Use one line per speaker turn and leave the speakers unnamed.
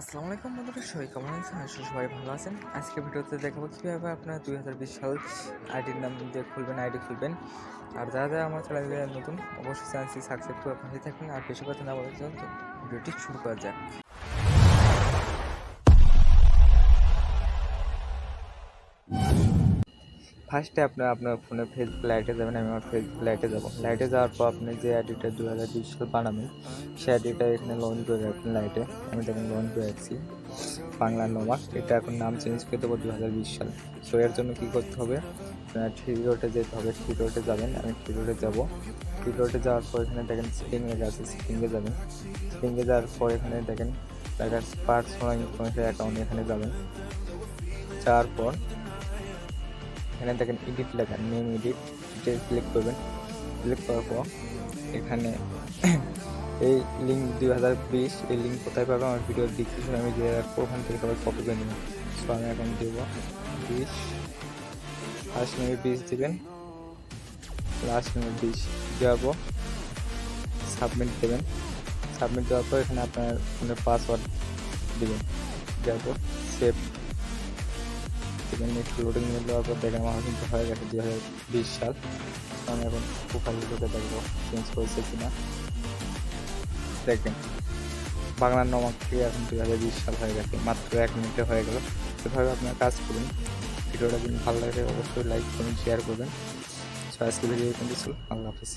আসসালামু আলাইকুম বন্ধুরা, সবাই কেমন আছেন? আশা করি সবাই ভালো আছেন। আজকে ভিডিওতে দেখাবো কীভাবে আপনারা 2020 সাল আইডির নাম দিয়ে আইডি খুলবেন। আর যারা যারা আমার চ্যানেলে নতুন, অবশ্যই চ্যানেলটি সাবস্ক্রাইব করে পাশে থাকবেন। আর বেশি কথা না বলে চলুন তো ভিডিওটি শুরু করা যাক। ফার্স্টে আপনার ফোনে ফেসবুক লাইটে যাবেন। আমি আমার ফেসবুক লাইটে যাবো। লাইটে যাওয়ার পর আপনি যে আইডিটা 2020 সাল বানাবেন, সেই আইডিটা এখানে লগ ইন করে রাখবেন লাইটে। আমি দেখেন লগ ইন করে রাখছি বাংলা নোমাক। এটা এখন নাম চেঞ্জ করে দেবো 2020 সাল। সো এর জন্য কী করতে হবে, থ্রি রোডে যেতে হবে। থ্রি রোডে যাবেন, আমি থ্রি রোডে যাবো। থ্রি রোডে যাওয়ার পর এখানে দেখেন সেটিং লেখা আছে, সেটিংয়ে যাবেন। সেটিংয়ে যাওয়ার পর এখানে দেখেন লেখা আছে পার্সোনাল ইনফরমেশন অ্যাকাউন্ট, এখানে যাবেন। যাওয়ার পর এখানে দেখেন এডিট লেখা, নেম এডিট, ক্লিক করবেন। ক্লিক করার পর এখানে এই লিঙ্ক 2020, এই লিঙ্ক কোথায় পাবো আমার ভিডিও ডিসক্রিপশনে আমি দিয়ে রাখবো, ওখান থেকে সবাই কপি করে নেবেন। সো আমি এখন দেবো 20, ফার্স্ট নেমে 20 দেবেন, লাস্ট নেমে 20 দেওয়াবো। সাবমিট দেবেন। সাবমিট দেওয়ার পর এখানে আপনার ফোনের পাসওয়ার্ড দেবেন, দেওয়ার সেভ দেবেন। একটু লোডিং নিয়ে দেওয়ার পর দেখেন আমার কিন্তু হয়ে গেছে 2020 সাল। আমি এখন প্রোফাইল ঢুকে দেখবো চেঞ্জ করেছে কিনা। দেখবেন বাংলার নমাক থেকে এখন 2020 সাল হয়ে গেছে, মাত্র 1 মিনিটে হয়ে গেল। সেভাবে আপনার কাজ করুন। ভিডিওটা যদি ভালো লাগে অবশ্যই লাইক করুন, শেয়ার করবেন। সো আজকে ভিডিও কিন্তু ছিল। আল্লাহ হাফিজ।